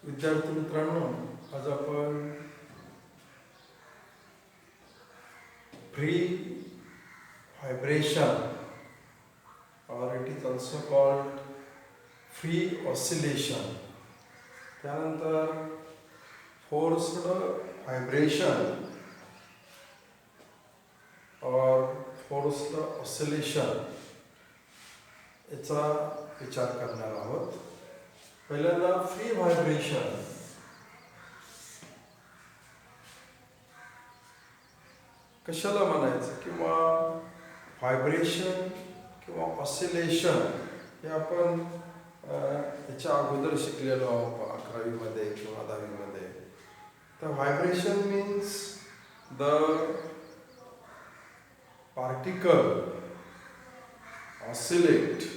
विद्यार्थी मित्रांनो, आज आपण free vibration or it is also called free oscillation, त्यानंतर forced vibration or forced oscillation याचा विचार करणार आहोत. पहिल्यांदा फ्री व्हायब्रेशन. कशाला म्हणायचं किंवा व्हायब्रेशन किंवा ऑसिलेशन हे आपण याच्या अगोदर शिकलेलो आहोत 11वी मध्ये किंवा 10वी मध्ये. तर vibration means the particle oscillate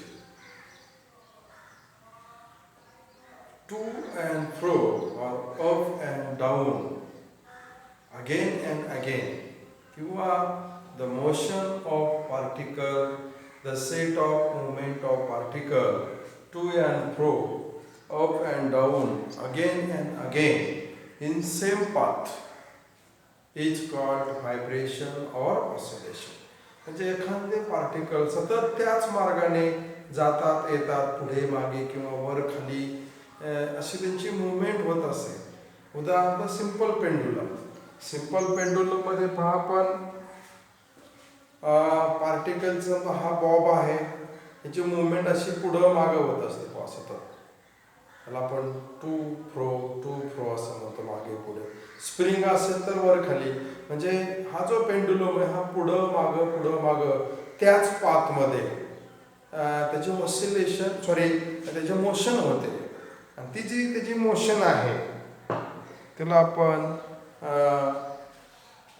to and fro or up and down again and again, किंवा the motion of particle, the set of movement of particle to and fro, up and down again and again in same path is called vibration or oscillation. म्हणजे एखादे particle सतत त्याच मार्गाने जातात येतात पुढे मागे किंवा वर खाली अशी त्यांची मुवमेंट होत असेल. उदाहरणार्थ सिंपल पेंडुलम. सिंपल पेंडुलम मध्ये पहा आपण पार्टिकलचा हा बॉब आहे, याची मुवमेंट अशी पुढं मागं होत असते सतत. त्याला आपण टू फ्रो असं म्हणतो, मागे पुढे. स्प्रिंग असेल तर वर खाली. म्हणजे हा जो पेंडुलम आहे हा पुढं मागं त्याच पाथमध्ये त्याचे ऑसिलेशन त्याचे मोशन होते. आणि ती जी त्याची मोशन आहे त्याला आपण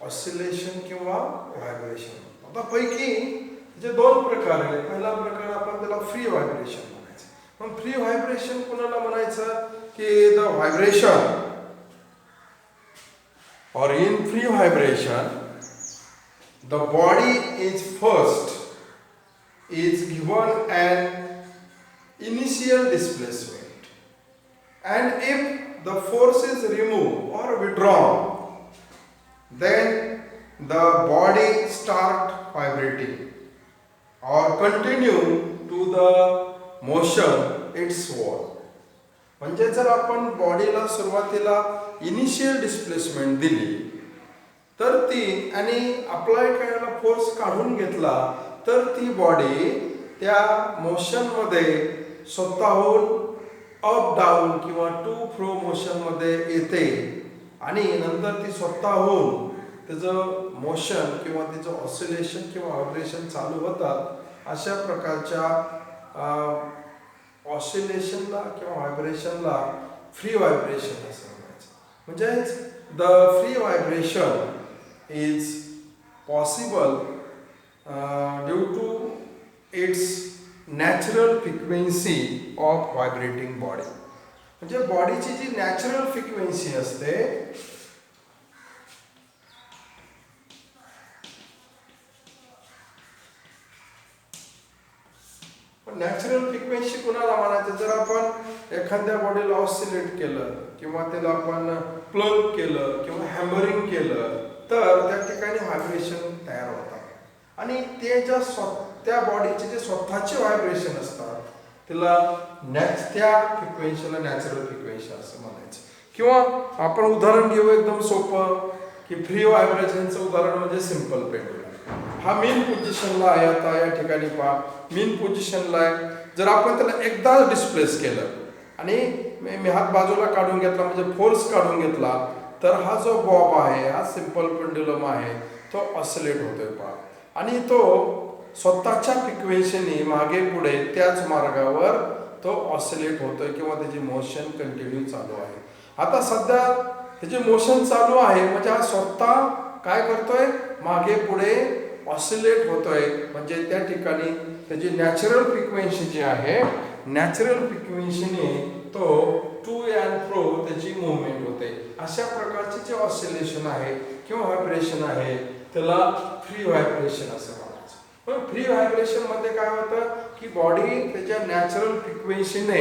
ऑसिलेशन किंवा व्हायब्रेशन. आता पैकी जे दोन प्रकार आहेत. पहिला प्रकार आपण त्याला फ्री व्हायब्रेशन म्हणायचं. पण फ्री व्हायब्रेशन कोणाला म्हणायचं की the vibration or in free vibration the body is given an initial displacement, and if the force is removed or withdrawn then the body start vibrating or continue to the motion its own. म्हणजे जर आपण बॉडीला सुरुवातीला initial displacement दिली तर ती आणि apply करायला फोर्स काढून घेतला तर ती बॉडी त्या मोशनमध्ये स्वतःहून अप डाऊन किंवा टू फ्रो मोशनमध्ये येते आणि नंतर ती स्वतःहून त्याचं मोशन किंवा तिचं ऑसिलेशन किंवा व्हायब्रेशन चालू होतात. अशा प्रकारच्या ऑसिलेशनला किंवा व्हायब्रेशनला फ्री व्हायब्रेशन असं म्हणायचं. म्हणजे the free vibration is possible due to its natural frequency of vibrating body. म्हणजे बॉडीची जी नॅचरल फ्रिक्वेन्सी असते नॅचरल फ्रिक्वेन्सी कुणाला म्हणायचं. जर आपण एखाद्या बॉडीला ऑसिलेट केलं किंवा त्याला आपण प्लग केलं किंवा हॅमरिंग केलं तर त्या ठिकाणी व्हायब्रेशन तयार होतात आणि ते त्या बॉडीचे जे स्वतःचे व्हायब्रेशन असतात त्याला त्या फ्रिक्वेन्सीला नॅचरल फ्रिक्वेन्सी असं म्हणायचं. किंवा आपण उदाहरण घेऊ एकदम सोपं की फ्री व्हायब्रेशनचं उदाहरण म्हणजे सिंपल पेंडुलम. हा मेन पोझिशनला आहे. आता या ठिकाणी पहा मेन पोझिशनला आहे. जर आपण त्याला एकदा डिस्प्लेस केलं आणि मी हात बाजूला काढून घेतला म्हणजे फोर्स काढून घेतला तर हा जो बॉब आहे हा सिंपल पेंडुलम आहे तो ऑसिलेट होतोय पहा. आणि तो स्वतःच्या फ्रिक्वेन्सीने मागे पुढे त्याच मार्गावर तो ऑसिलेट होतोय किंवा त्याची मोशन कंटिन्यू चालू आहे. आता सध्या त्याचे मोशन चालू आहे म्हणजे हा स्वतः काय करतोय मागे पुढे ऑसिलेट होतोय. म्हणजे त्या ठिकाणी त्याची नॅचरल फ्रिक्वेन्सी जी आहे नॅचरल फ्रिक्वेन्सीने तो टू अँड फ्रो त्याची मुवमेंट होते. अशा प्रकारचे जे ऑसिलेशन आहे किंवा व्हायब्रेशन आहे त्याला फ्री व्हायब्रेशन असं म्हणायचं. पण फ्री व्हायब्रेशन मध्ये काय होतं की बॉडी त्याच्या नॅचरल फ्रिक्वेन्सीने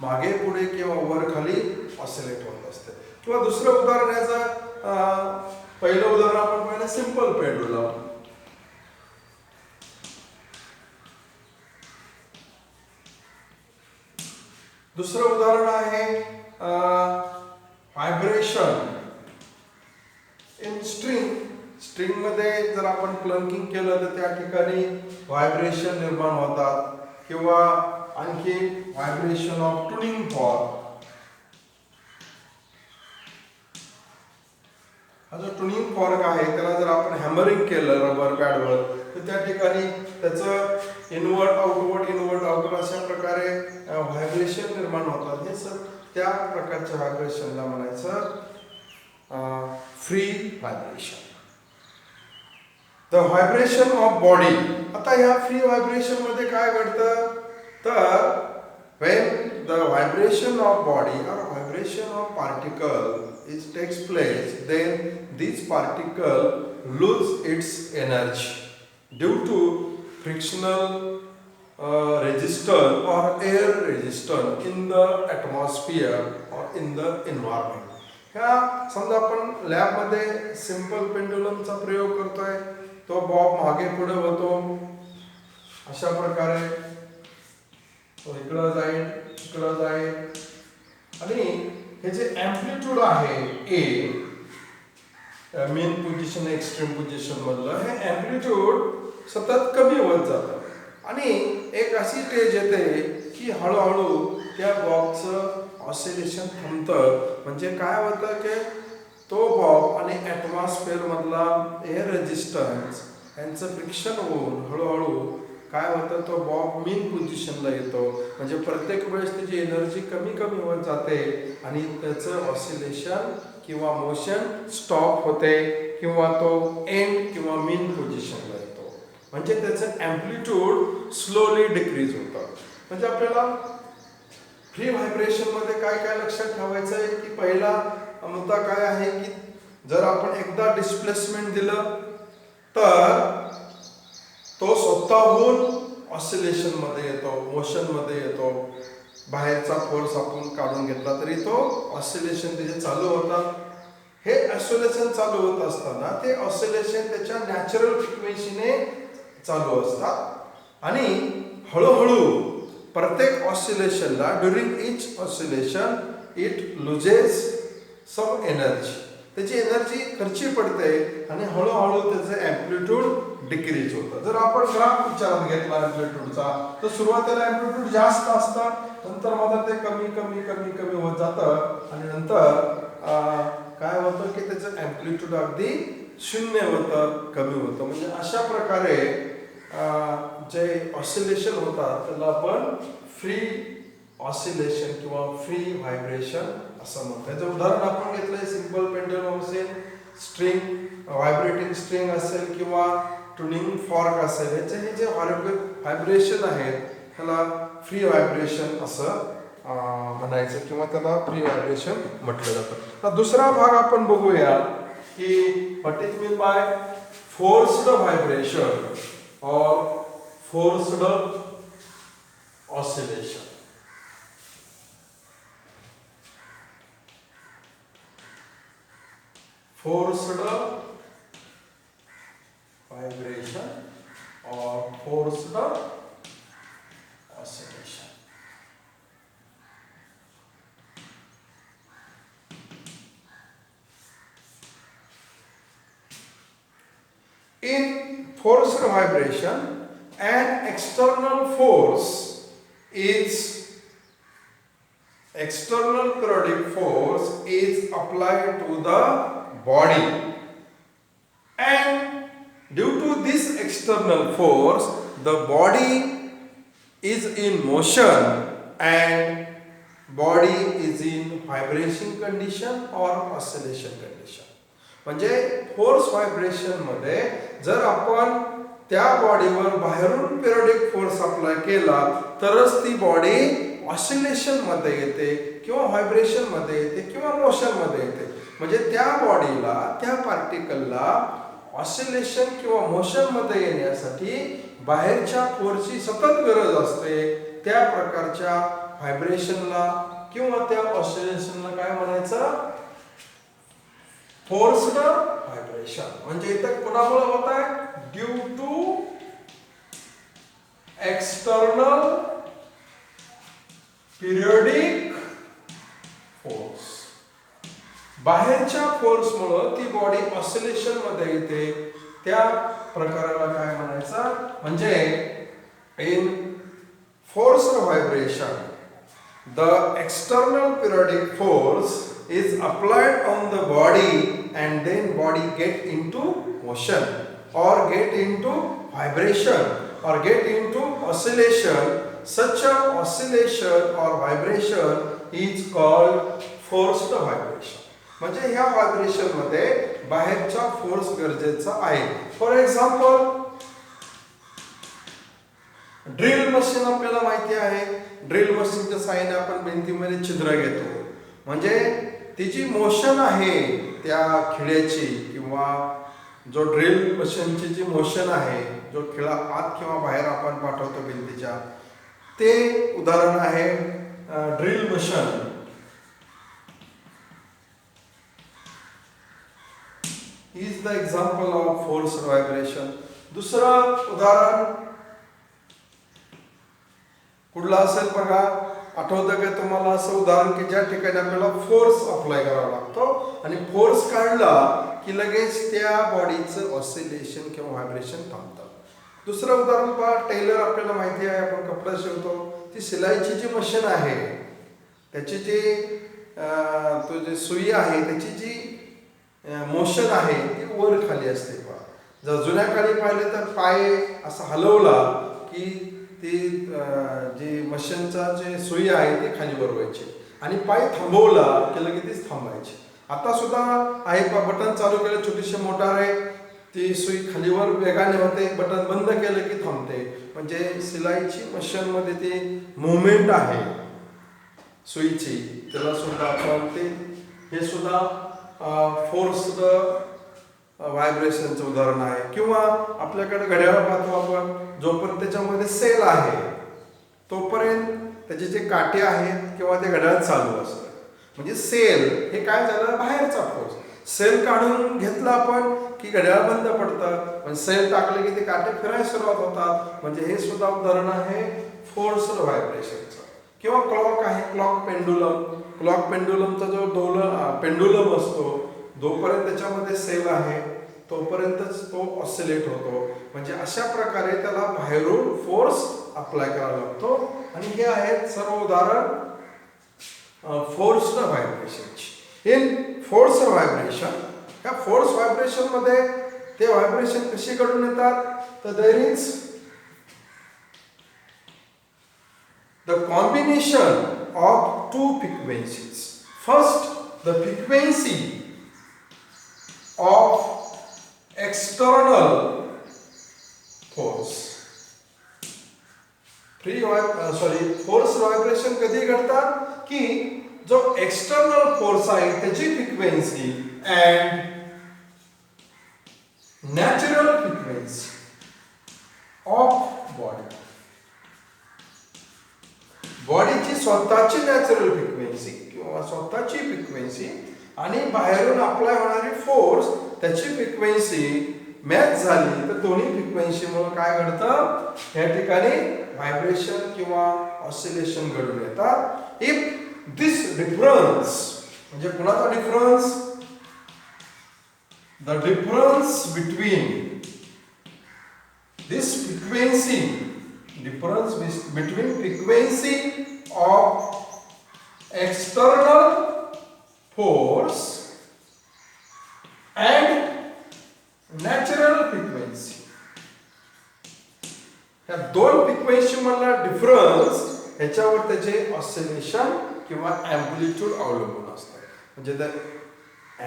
मागे पुढे किंवा वर खाली ऑसिलेट होत असते. किंवा दुसरं उदाहरण याचं पहिलं उदाहरण आपण पाहिलं सिंपल पेंडुलम. दुसरं उदाहरण आहे व्हायब्रेशन इन स्ट्रिंग. स्ट्रिंग मध्ये जर आपण प्लंकिंग केलं तर त्या ठिकाणी व्हायब्रेशन निर्माण होतात. किंवा आणखी व्हायब्रेशन ऑफ ट्युनिंग फॉर्क. हा जो ट्युनिंग फॉर्क आहे त्याला जर आपण हॅमरिंग केलं रबर पॅडवर तर त्या ठिकाणी त्याचं इनवर्ट आउटवर्ट अशा प्रकारे व्हायब्रेशन निर्माण होतात. हे सर त्या प्रकारच्या व्हायब्रेशनला म्हणायचं free vibration. The vibration of body. आता ह्या फ्री व्हायब्रेशन मध्ये काय घडतं तर when the vibration of body or vibration of particle takes place, then this particle lose its energy due to frictional resistance or air resistance in the atmosphere or in the environment. ह्या समजा आपण lab मध्ये simple पेंडुलमचा प्रयोग करतोय. तो Bob मागे पुढे होतो अशा प्रकारे. तो इकडं जाईल आणि हे जे एम्प्लिट्यूड आहे ए मेन पोझिशन एक्स्ट्रीम पोझिशन मधलं हे एम्प्लिट्यूड सतत कमी होत जातं आणि एक अशी स्टेज येते की हळूहळू त्या बॉबचं ऑसिलेशन थांबतं. म्हणजे काय होतं की तो बॉब आणि ॲटमॉस्फिअर मधला एअर रेजिस्टन्स यांचं फ्रिक्शन होऊन हळूहळू काय होतं तो बॉब मेन पोझिशनला येतो. म्हणजे प्रत्येक वेळेस त्याची एनर्जी कमी होत जाते आणि त्याचं ऑसिलेशन किंवा मोशन स्टॉप होते किंवा तो एंड किंवा मेन पोझिशनला येतो. म्हणजे त्याचं एम्प्लिट्यूड स्लोली डिक्रीज होतं. म्हणजे आपल्याला फ्री व्हायब्रेशन मध्ये काय लक्षात ठेवायचं आहे की पहिला मुद्दा काय आहे की जर आपण एकदा डिस्प्लेसमेंट दिलं तर तो स्वतःहून ऑसिलेशन मध्ये येतो, मोशन मध्ये येतो. बाहेरचा फोर्स आपण काढून घेतला तरी तो ऑसिलेशन त्याचे चालू होतात. हे ऑसिलेशन चालू होत असताना ते ऑसिलेशन त्याच्या नॅचरल फ्रिक्वेन्सीने चालू असतात आणि हळूहळू प्रत्येक ऑसिलेशनला during each oscillation it loses some energy. त्याची एनर्जी खर्ची पडते आणि हळूहळू त्याचं एम्प्लिट्यूड डिक्रीज होतं. जर आपण ग्राफ विचारात घेतला एम्प्लिट्यूडचा तर सुरुवातीला एम्प्लिट्यूड जास्त असतं, नंतर मात्र ते कमी होत जातं आणि नंतर काय होतं की त्याचं एम्प्लिट्यूड अगदी शून्य होतं, कमी होतं. म्हणजे अशा प्रकारे जे ऑसिलेशन होतात त्याला आपण फ्री ऑसिलेशन किंवा फ्री व्हायब्रेशन असं म्हणतो. याचं उदाहरण आपण घेतलंय सिंपल पेंडुलम असेल, स्ट्रिंग व्हायब्रेटिंग स्ट्रिंग असेल किंवा ट्युनिंग फॉर्क असेल. हे जे व्हायब्रेशन आहेत त्याला फ्री व्हायब्रेशन असं म्हणायचं किंवा त्याला फ्री व्हायब्रेशन म्हटलं जातं. तर दुसरा भाग आपण बघूया की what is mean by forced vibration और forced oscillation. Forced vibration or forced oscillation. In forced vibration, an external periodic force is applied to the body, and due to this external force the body is in motion and body is in vibration condition or oscillation condition. म्हणजे force vibration मध्ये जर आपण त्या बॉडीवर बाहेरून periodic force apply केला तरच ती body oscillation मध्ये येते किंवा व्हायब्रेशन मध्ये येते किंवा मोशन मध्ये येते. म्हणजे त्या बॉडीला त्या पार्टिकलला ऑसिलेशन किंवा मोशन मध्ये येण्यासाठी बाहेरच्या फोर्सची सतत गरज असते. त्या प्रकारच्या व्हायब्रेशनला किंवा त्या ऑसिलेशनला काय म्हणायचं? Forced vibration. म्हणजे इथे कोणामुळे होत आहे? Due to external periodic force. बाहेरच्या फोर्समुळे ती बॉडी ऑसिलेशन मध्ये येते. त्या प्रकाराला काय म्हणायचं? म्हणजे in forced vibration the external periodic force is applied on the body and then body get into motion or get into vibration or get into oscillation. Such a oscillation or vibration is called forced vibration. म्हणजे ह्या vibration मध्ये बाहेरचा force गरजेचा आहे. For example drill machine आपल्याला माहिती आहे. Drill मशीनच्या साहाय्याने आपण भिंतीमध्ये छिद्र घेतो. म्हणजे तिची मोशन आहे त्या खिळ्याची किंवा जो ड्रिल मशीनची जी मोशन आहे, जो खिळा आत किंवा बाहेर आपण पाठवतो भिंतीच्या, ते उदाहरण आहे drill machine. Is the example of forced vibration. दुसरं उदाहरण कुठलं असेल बघा? आठवतं का तुम्हाला असं उदाहरण की ज्या ठिकाणी आपल्याला फोर्स अप्लाय करावा लागतो आणि फोर्स काढला की लगेच त्या बॉडीचं ऑसिलेशन किंवा व्हायब्रेशन थांबतं. दुसरं उदाहरण पहा. टेलर आपल्याला माहिती आहे, आपण कपडा शिवतो. ती शिलाईची जी मशीन आहे त्याची जी तो जे सुई आहे त्याची जी मोशन आहे ती वर खाली असते. पहा, जर जुन्या काळी पाहिले तर पाय असा हलवला की ती जी मशीनचा जे सुई आहे ती खाली वर व्हायची आणि पाय थांबवला की लगेच तीच थांबायची. आता सुद्धा आहे पहा, बटन चालू केलं, छोटीशी मोटार आहे, ती सुई खालीवर वेगाने होते, बटन बंद केलं की थांबते. म्हणजे सिलाईची मशीन मध्ये ती मुवमेंट आहे सुईची, त्याला सुद्धा आपण ते हे सुद्धा फोर्स्ड व्हायब्रेशनचं उदाहरण आहे. किंवा आपल्याकडे घड्याळ पाहतो आपण, जोपर्यंत त्याच्यामध्ये सेल आहे तोपर्यंत त्याचे जे काटे आहेत किंवा ते घड्याळ चालू असतं. म्हणजे सेल हे काय झालं? बाहेरचा फोर्स. सेल काढून घेतला आपण की घड्याळ बंद पडतं, पण सेल टाकले की ते काटे फिरायला सुरुवात होतात. म्हणजे हे सुद्धा उदाहरण आहे फोर्स्ड व्हायब्रेशनचं. किंवा क्लॉक आहे, क्लॉक पेंडुलम. क्लॉक पेंडुलमचा जो पेंडुलम असतो, जोपर्यंत त्याच्यामध्ये सेल आहे तोपर्यंतच तो ऑसिलेट होतो. म्हणजे अशा प्रकारे त्याला बाहेरून फोर्स अप्लाय करावा लागतो. आणि हे आहेत सर्व उदाहरण फोर्स्ड व्हायब्रेशनची. इन फोर्स्ड व्हायब्रेशन, ह्या फोर्स व्हायब्रेशन मध्ये ते व्हायब्रेशन कशी घडून येतात? तर there is the combination of two frequencies. First, the frequency of external force. Force vibration कधी घडतात की जो एक्सटर्नल फोर्स आहे त्याची frequency and natural frequency of body. बॉडीची स्वतःची नॅचरल फ्रिक्वेन्सी किंवा स्वतःची फ्रिक्वेन्सी आणि बाहेरून अप्लाय होणारी फोर्स त्याची फ्रिक्वेन्सी मॅच झाली तर दोन्ही फ्रिक्वेन्सीमुळे काय घडतं? या ठिकाणी व्हायब्रेशन किंवा ऑसिलेशन घडून येतात. इफ दिस डिफरन्स, म्हणजे कुणाचा difference? The difference between this frequency, difference between frequency of external force and natural frequency. ह्या दोन फ्रिक्वेन्सी मधला डिफरन्स ह्याच्यावर त्याचे ऑसिलेशन किंवा एम्प्लिट्यूड अवलंबून असतं. म्हणजे the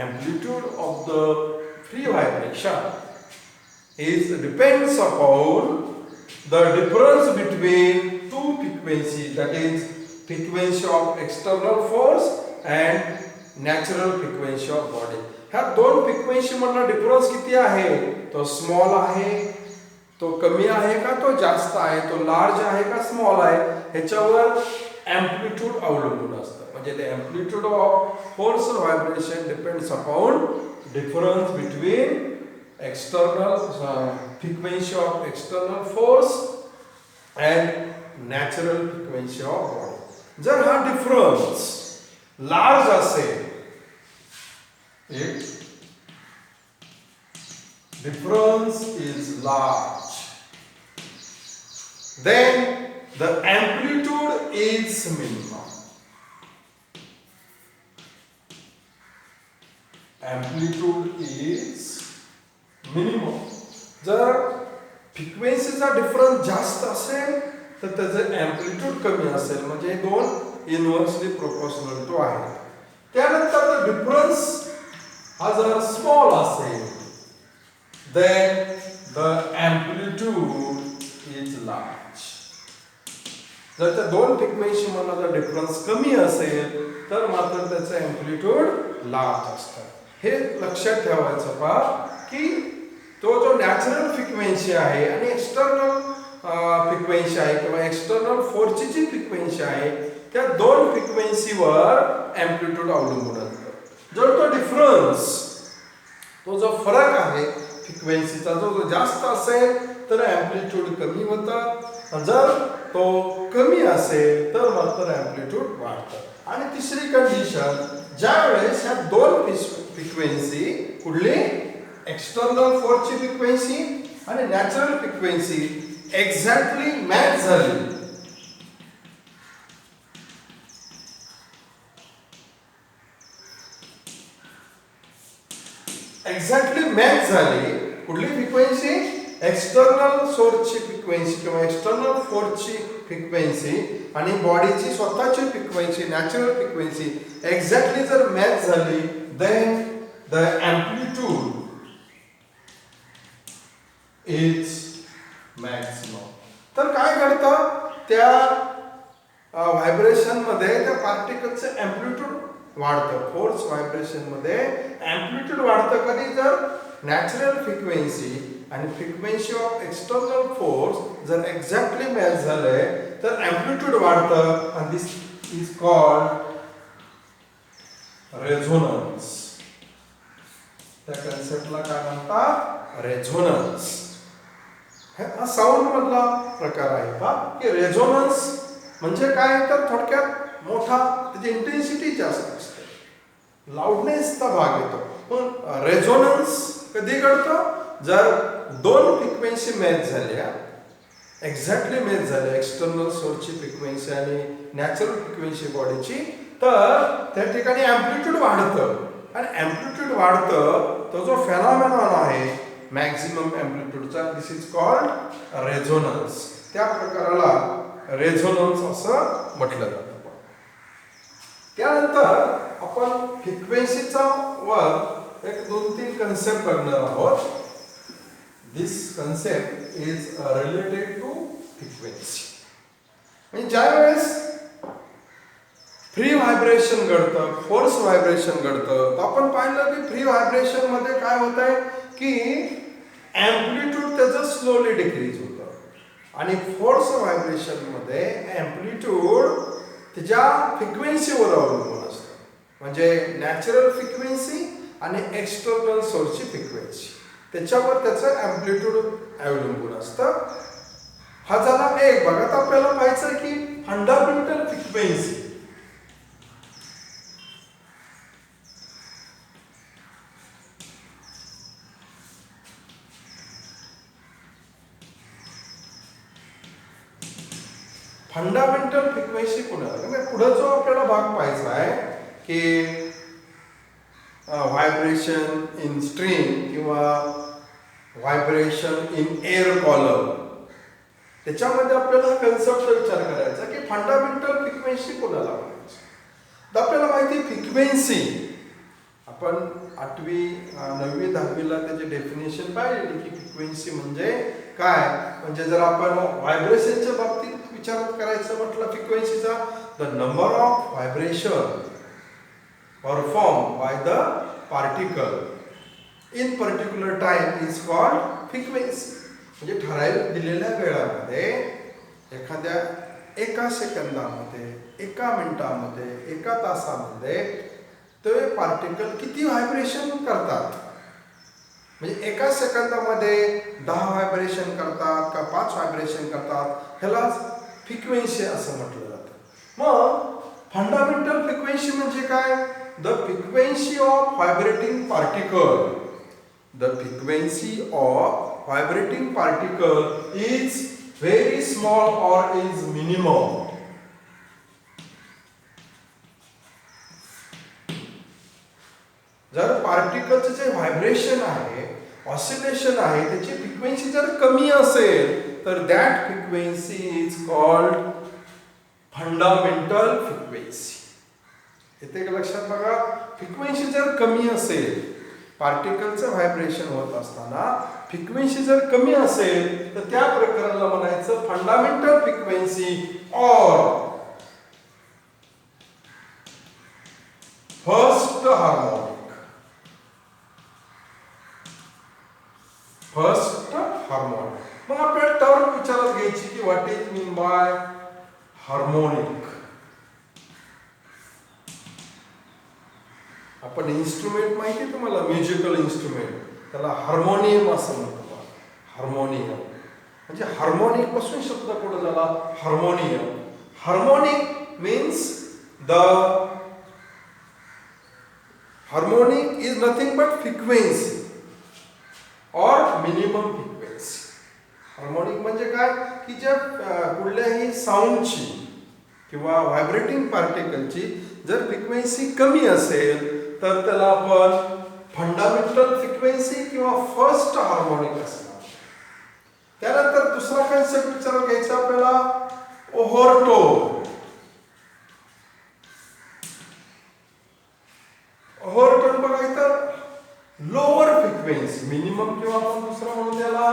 amplitude of the free vibration is depends upon the difference between two frequency, that is frequency of external force and natural frequency of body. ह्या दोन फ्रिक्वेन्सी मधला डिफरन्स किती आहे? तो स्मॉल आहे, तो कमी आहे का तो जास्त आहे, तो लार्ज आहे का स्मॉल आहे, ह्याच्यावर अँप्लिट्यूड अवलंबून असतं. म्हणजे ते amplitude of force vibration depends upon difference between external frequency of external force and natural frequency of body. जर हा डिफरन्स लार्ज असेल, if difference is large, then the amplitude is minimum. Amplitude is minimum. जर फ्रिक्वेन्सीचा difference जास्त असेल तर त्याचं amplitude कमी असेल, म्हणजे हे दोन इनव्हर्सली प्रोपोर्शनल टू आहेत. त्यानंतर डिफरन्स हा जर स्मॉल असेल, then the amplitude is large. जर त्या दोन फ्रिक्वेन्सी मधला डिफरन्स कमी असेल तर मात्र त्याचं अँप्लिट्यूड लार्ज असतं. हे लक्षात ठेवायचं पहा की तो जो नॅचरल फ्रिक्वेन्सी आहे आणि एक्सटर्नल फ्रिक्वेन्सी आहे किंवा एक्सटर्नल फोर्सची जी फ्रिक्वेन्सी आहे त्या दोन फ्रिक्वेन्सीवर अँप्लिट्यूड अवलंबून असतं. जर तो डिफरन्स, तो जो फरक आहे फ्रिक्वेन्सीचा जो जास्त असेल तर अँप्लिट्यूड कमी होतं, जर तो कमी असेल तर मात्र अँप्लिट्यूड वाढतं. आणि तिसरी कंडिशन, ज्या वेळेस ह्या दोन फ्रिक्वेन्सी, कुठली एक्सटर्नल फोर्सची फ्रिक्वेन्सी आणि नॅचरल फ्रिक्वेन्सी एक्झॅक्टली मॅच झाली, एक्झॅक्टली मॅच झाली, कुठली फ्रिक्वेन्सी, एक्सटर्नल सोर्सची फ्रिक्वेन्सी किंवा एक्सटर्नल फोर्सची फ्रिक्वेन्सी आणि बॉडीची स्वतःची फ्रिक्वेन्सी, नॅचरल फ्रिक्वेन्सी एक्झॅक्टली जर मॅच झाली, then the amplitude is maximum. तर काय घडतं, त्या व्हायब्रेशन मध्ये त्या पार्टिकलचं अँप्लिट्यूड वाढतं. फोर्स व्हायब्रेशन मध्ये अँप्लिट्यूड वाढतं कधी, जर नॅचरल फ्रिक्वेन्सी आणि फ्रिक्वेन्सी ऑफ एक्सटर्नल फोर्स जर एक्झॅक्टली मॅच झाले तर अँप्लिट्यूड वाढतं. आणि दिस इज कॉल्ड रेझोनन्स. त्या कन्सेप्टला काय म्हणतात, रेझोनन्स. हा साऊंड मधला प्रकार आहे पहा की रेझोनन्स म्हणजे काय, तर थोडक्यात मोठा, त्याची इंटेन्सिटी जास्त असते, लाऊडनेसचा भाग येतो. पण रेझोनन्स कधी घडतं, जर दोन फ्रिक्वेन्सी मॅच झाल्या, एक्झॅक्टली मॅच झाल्या, एक्सटर्नल सोर्सची फ्रिक्वेन्सी आणि नॅचरल फ्रिक्वेन्सी बॉडीची, तर त्या ठिकाणी अँप्लिट्यूड वाढतं. आणि अँप्लिट्यूड वाढतं, तो जो फेनॉमेनॉन आहे मॅक्सिमम अँप्लिट्यूडचा, दिस इज कॉल्ड रेझोनन्स. त्या प्रकाराला रेझोनन्स असं म्हटलं जातं. त्यानंतर आपण फ्रिक्वेन्सीचा वर एक 2-3 कन्सेप्ट बघणार आहोत. This concept is related to frequency. म्हणजे ज्या वेळेस फ्री व्हायब्रेशन घडतं, फोर्स व्हायब्रेशन घडतं, तर आपण पाहिलं की फ्री व्हायब्रेशन मध्ये काय होत आहे की अँप्लिट्यूड त्याचं स्लोली डिक्रीज होतं आणि फोर्स व्हायब्रेशन मध्ये अँप्लिट्यूड त्याच्या फ्रिक्वेन्सीवर अवलंबून असतं. म्हणजे नॅचरल फ्रिक्वेन्सी आणि एक्सटर्नल सोर्सची फ्रिक्वेन्सी त्याच्यावर त्याचं अँप्लिट्यूड अवलंबून असतं. हा झाला एक भाग. आता आपल्याला पाहायचं की फंडामेंटल फ्रिक्वेन्सी, फंडामेंटल फ्रिक्वेन्सी कुणाला, म्हणजे पुढे जो आपल्याला भाग पाहायचा आहे की व्हायब्रेशन इन स्ट्रिंग किंवा व्हायब्रेशन इन एअर कॉलम, त्याच्यामध्ये आपल्याला कन्सेप्टचा विचार करायचा की फंडामेंटल फ्रिक्वेन्सी कोणाला म्हणायची. तर आपल्याला माहिती फ्रिक्वेन्सी, आपण 8वी 9वी 10वीला त्याची डेफिनेशन पाहिली की फ्रिक्वेन्सी म्हणजे काय. म्हणजे जर आपण व्हायब्रेशनच्या बाबतीत विचार करायचं म्हटलं फ्रिक्वेन्सीचा, the number of vibration perform by the particle in particular time is called frequency. म्हणजे ठराविक दिलेल्या वेळामध्ये एखाद्या एका सेकंदामध्ये, एका मिनिटामध्ये, एका तासामध्ये ते पार्टिकल किती व्हायब्रेशन करतात. म्हणजे एका सेकंदामध्ये 10 व्हायब्रेशन करतात का 5 व्हायब्रेशन करतात, ह्याला फ्रिक्वेन्सी असं म्हटलं जातं. मग फंडामेंटल फ्रिक्वेन्सी म्हणजे काय? The frequency of vibrating particle. The frequency of vibrating particle is very small और इज मिनिमम. जर पार्टिकलचं जे व्हायब्रेशन आहे, ऑसिलेशन आहे, त्याची फ्रिक्वेन्सी जर कमी असेल तर that frequency is called fundamental frequency. येते का लक्षात? बघा, फ्रिक्वेन्सी जर कमी असेल, पार्टिकलचं व्हायब्रेशन होत असताना फ्रिक्वेन्सी जर कमी असेल तर त्या प्रकाराला म्हणायचं फंडामेंटल फ्रिक्वेन्सी और फर्स्ट हार्मोनिक. First harmonic. मग आपल्याला टर्म विचारात घ्यायची की what is mean bye harmonic. आपण इन्स्ट्रुमेंट माहिती आहे तुम्हाला, म्युझिकल इन्स्ट्रुमेंट, त्याला हार्मोनियम असं म्हणतो. हार्मोनियम म्हणजे हार्मोनिक पासून शब्द पुढे झाला harmonium. Harmonic means the harmonic is nothing but frequency और मिनिमम फ्रिक्वेन्सी. हार्मोनिक म्हणजे काय की ज्या कुठल्याही साऊंडची किंवा व्हायब्रेटिंग पार्टिकलची जर फ्रिक्वेन्सी कमी असेल तर त्याला आपण फंडामेंटल फ्रिक्वेन्सी किंवा फर्स्ट हार्मोनिक असणार. त्यानंतर दुसरा कन्सेप्ट विचारात घ्यायचा आपल्याला ओव्हरटोन. ओव्हरटोन बघा इथं लोअर फ्रिक्वेन्सी, मिनिमम किंवा आपण दुसरा म्हणून त्याला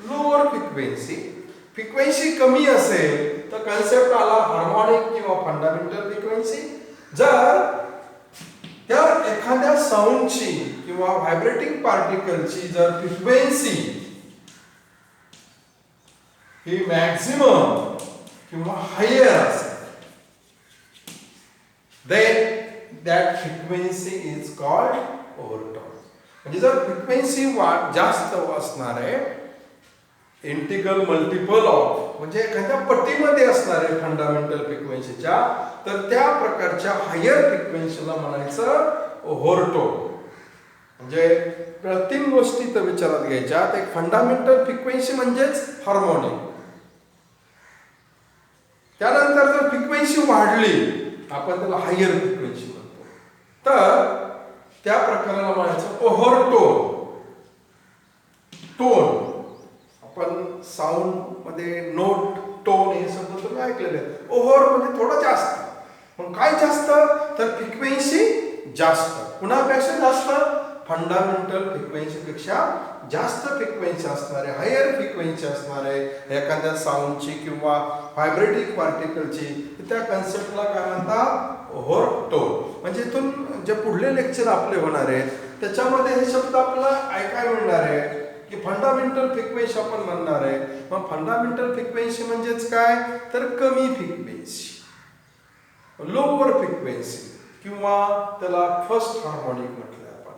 लोअर फ्रिक्वेन्सी. फ्रिक्वेन्सी कमी असेल तर कन्सेप्ट आला हार्मोनिक किंवा फंडामेंटल फ्रिक्वेन्सी. जर त्या एखाद्या साऊंडची किंवा व्हायब्रेटिंग पार्टिकलची जर फ्रिक्वेन्सी ही मॅक्झिमम किंवा हायर असेल then that frequency is called overtone. म्हणजे जर फ्रिक्वेन्सी जास्त असणार आहे, इंटिग्रल मल्टिपल ऑफ म्हणजे एखाद्या पट्टीमध्ये असणार आहे फंडामेंटल फ्रिक्वेन्सीच्या, तर त्या प्रकारच्या हायर फ्रिक्वेन्सीला म्हणायचं ओव्हरटोन. म्हणजे तीन गोष्टी तर विचारात घ्यायच्या. एक फंडामेंटल फ्रिक्वेन्सी म्हणजेच हार्मोनिक. त्यानंतर जर फ्रिक्वेन्सी वाढली आपण त्याला हायर फ्रिक्वेन्सी म्हणतो, तर त्या प्रकाराला म्हणायचं ओव्हरटोन. टोन आपण साऊंड मध्ये नोट, टोन हे शब्द तुम्ही ऐकलेले आहेत. ओव्हर म्हणजे थोडं जास्त. पण काय जास्त? तर फ्रिक्वेन्सी जास्त. कुणापेक्षा जास्त? फंडामेंटल फ्रिक्वेन्सीपेक्षा जास्त फ्रिक्वेन्सी असणारे, हायर फ्रिक्वेन्सी असणारे एखाद्या साऊंडची किंवा व्हायब्रेटिंग पार्टिकलची, त्या कन्सेप्टला काय म्हणतात? ओव्हरटोन. म्हणजे इथून जे पुढले लेक्चर आपले होणार आहेत त्याच्यामध्ये हे शब्द आपल्याला ऐकायला मिळणार आहे की फंडामेंटल फ्रिक्वेन्सी आपण म्हणणार आहे. मग फंडामेंटल फ्रिक्वेन्सी म्हणजेच काय? तर कमी फ्रिक्वेन्सी, लोअर फ्रिक्वेन्सी किंवा त्याला फर्स्ट हार्मोनिक म्हटलं आपण.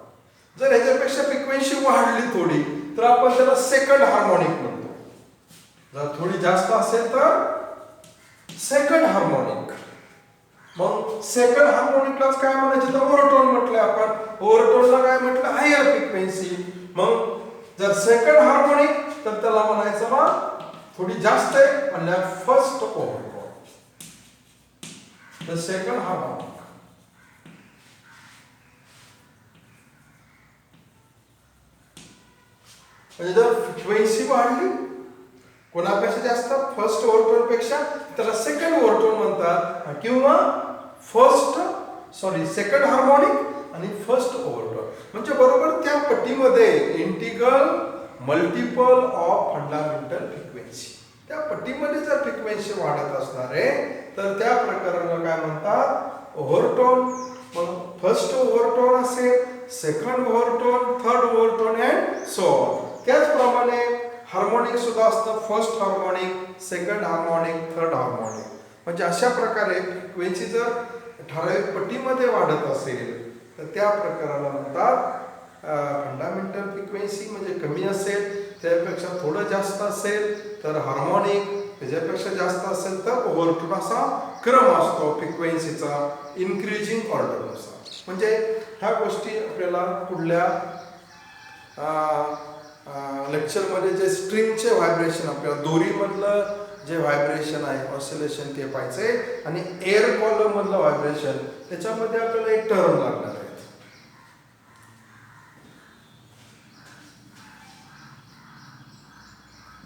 जर ह्याच्यापेक्षा फ्रिक्वेन्सी वाढली थोडी तर आपण त्याला सेकंड हार्मोनिक म्हणतो. जर थोडी जास्त असेल तर सेकंड हार्मोनिक. मग सेकंड हार्मोनिकलाच काय म्हणायचं? तर ओव्हरटोन म्हटलं आपण. ओव्हरटोनला काय म्हटलं? Higher frequency. मग जर सेकंड हार्मोनिक तर त्याला म्हणायचं मग थोडी जास्त आहे म्हणजे फर्स्ट ओव्हरटोन. तर सेकंड हार्मोनिक. म्हणजे जर फ्रिक्वेन्सी वाढली कोणापेक्षा जास्त, फर्स्ट ओव्हरटोन पेक्षा, त्याला सेकंड ओव्हरटोन म्हणतात. किंवा सेकंड हार्मोनिक आणि फर्स्ट ओव्हरटोन. म्हणजे बरोबर त्या पट्टीमध्ये integral multiple of fundamental frequency, त्या पट्टीमध्ये जर फ्रिक्वेन्सी वाढत असणार आहे तर त्या प्रकाराला काय म्हणतात? ओव्हरटोन. मग फर्स्ट ओव्हरटोन असेल, second overtone, third overtone and so on. त्याचप्रमाणे हार्मोनिक सुद्धा असतं, first harmonic, second harmonic, third harmonic. म्हणजे अशा प्रकारे फ्रिक्वेन्सी जर ठराविक पटीमध्ये वाढत असेल तर त्या प्रकाराला म्हणतात फंडामेंटल फ्रिक्वेन्सी. म्हणजे कमी असेल त्यापेक्षा थोडं जास्त असेल तर हार्मोनिक, त्याच्यापेक्षा जास्त असेल तर ओव्हरटोन, असा क्रम असतो फ्रिक्वेन्सीचा इन्क्रीजिंग ऑर्डरनुसार. म्हणजे ह्या गोष्टी आपल्याला पुढल्या लेक्चरमध्ये जे स्ट्रिंगचे व्हायब्रेशन, आपल्याला दोरीमधलं जे व्हायब्रेशन आहे ऑसिलेशन ते पाहायचंय, आणि एअर कॉलम मधलं व्हायब्रेशन त्याच्यामध्ये आपल्याला एक टर्म लागणार आहे.